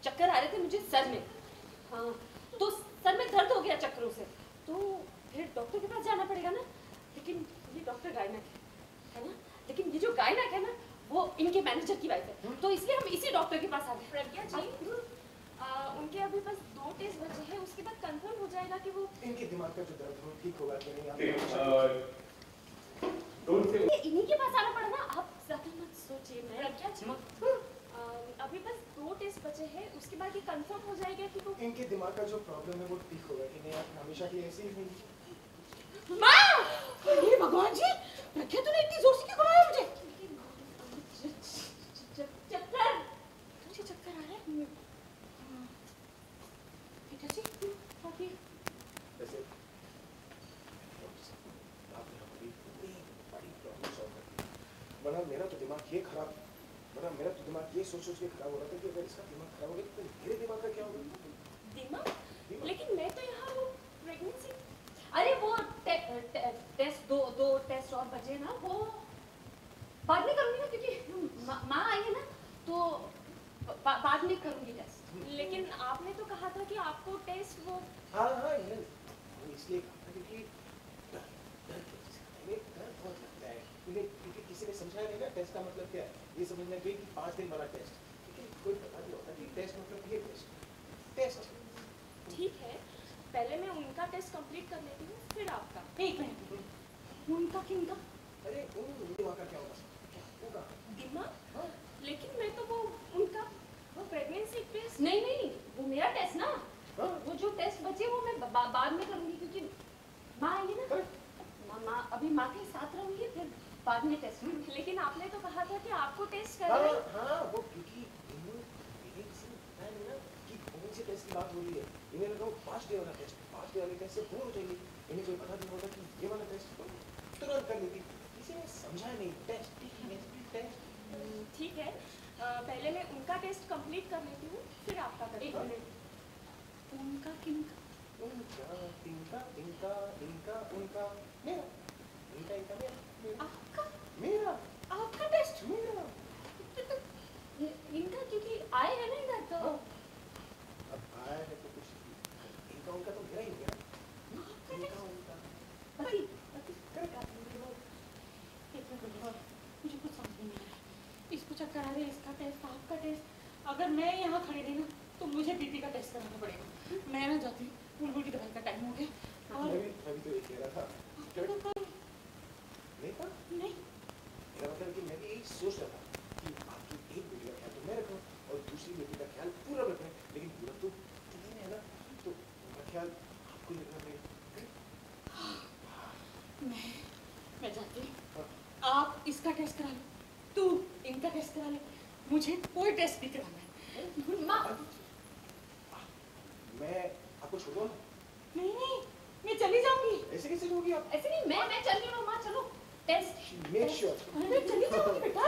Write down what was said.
चक्कर आ रहे थे मुझे सर में। हाँ, तो सर में दर्द हो गया चक्करों से, तो फिर डॉक्टर के पास जाना पड़ेगा ना। लेकिन ये डॉक्टर गायनक है ना, लेकिन ये जो गायनक है ना वो इनके मैनेजर की वाइफ है, तो इसलिए हम इसी डॉक्टर के पास आ गए। प्रज्ञा जी, उनके अभी बस 2 टेस्ट बचे हैं, उसके बाद कंफर्म हो जाएगा कि वो इनके दिमाग का जो दर्द है ठीक होगा कि नहीं। इन्हीं के पास आना पड़ा ना, आप ज्यादा मत सोचिए। प्रज्ञा जी, अभी बस 2 टेस्ट बचे हैं, उसके बाद ये कंफर्म हो जाएगा कि वो इनके दिमाग का जो प्रॉब्लम है वो ठीक होगा कि नहीं। आप हमेशा की ऐसी ही माँ, अरे भगवान जी, प्रज्ञा तूने इतनी जोर से क्यों घुमाया मुझे? चक्कर, मुझे चक्कर आ रहा है। बेटा जी, अभी वैसे आपने हमारी पूरी बड़ी प्रॉब्लम सॉल्व कर दी। वरना मेरा तो दिमाग ये खराब, वरना मेरा तो दिमाग ये सोच के खराब हो रहा था कि अगर इसका दिमाग खराब हो गया तो मेरे दिमाग का क्या होगा। दिमाग? लेकिन मैं तो यहाँ वो प्रेगनेंसी, अरे वो टेस्ट दो टेस्ट और बचे ना, वो बाद में करूंगी ना, क्योंकि माँ आई है ना, तो बाद में करूंगी टेस्ट। लेकिन आपने तो कहा था कि आपको टेस्ट वो हाँ इसलिए कहा था क्योंकि दर्द बहुत लगता है। क्योंकि किसी ने समझाया नहीं ना टेस्ट का मतलब क्या है। ये समझना चाहिए कि 5 दिन वाला टेस्ट, लेकिन कोई पता नहीं होता कि टेस्ट मतलब ये टेस्ट। ठीक है, पहले मैं उनका टेस्ट कंप्लीट कर लेती हूँ, फिर आपका। एक मिनट, उनका किनका? अरे दिमाग का क्या होगा, क्या होगा दिमाग? लेकिन मैं तो वो उनका वो प्रेगनेंसी टेस्ट नहीं, वो मेरा टेस्ट ना। वो जो टेस्ट बचे वो मैं बाद में करूंगी, क्योंकि माँ आएगी ना। माँ अभी माँ के साथ रहूंगी, फिर बाद में टेस्ट। लेकिन आपने तो कहा था कि आपको टेस्ट करना है। हाँ वो क्योंकि इन्हें किसी ने बताया नहीं ना कि कौन से टेस्ट की बात हो रही है। इन्हें लगा 5 डे वाला टेस्ट, 5 डे वाले टेस्ट से बोर हो जाएंगे। इन्हें कोई पता नहीं होगा कि ये वाला टेस्ट तुरंत कर लेती। किसी ने समझाया नहीं टेस्ट। ठीक है, पहले मैं उनका टेस्ट कंप्लीट कर लेती हूँ, फिर आपका करती हूँ। उनका किनका? उनका मेरा, मेरा आपका टेस्ट मेरा। इनका क्योंकि आए हैं ना इधर, तो अब आया है तो कुछ उनका तो मेरा ही हो गया। पति मुझे कुछ समझ नहीं आ रहा है। इसको चक्कर आ रहे, इसका टेस्ट, आपका टेस्ट। अगर मैं यहाँ खड़ी रही ना तो मुझे बीपी का टेस्ट कराना पड़ेगा। मैं ना जाती हूँ, बुलबुल की दवाई का टाइम हो गया। और मैं भी तो ये कह रहा था। नहीं था? नहीं, मेरा मतलब कि मैं भी यही सोच रहा था कि आपकी एक बेटी का ख्याल तो मैं रखूं और दूसरी बेटी का ख्याल पूरा रखें, लेकिन पूरा तो तीन है ना, तो उनका ख्याल आपको रखना पड़ेगा। मैं जाती हूँ। आप इसका टेस्ट करा लो, तू इनका टेस्ट करा ले, मुझे कोई टेस्ट नहीं कराना है। माँ, मैं आपको छोड़ो ना। नहीं, मैं चली जाऊंगी। ऐसे कैसे होगी आप? ऐसे नहीं, मैं चल रही हूँ। माँ चलो टेस्ट। Make sure. मैं चली जाऊंगी बेटा।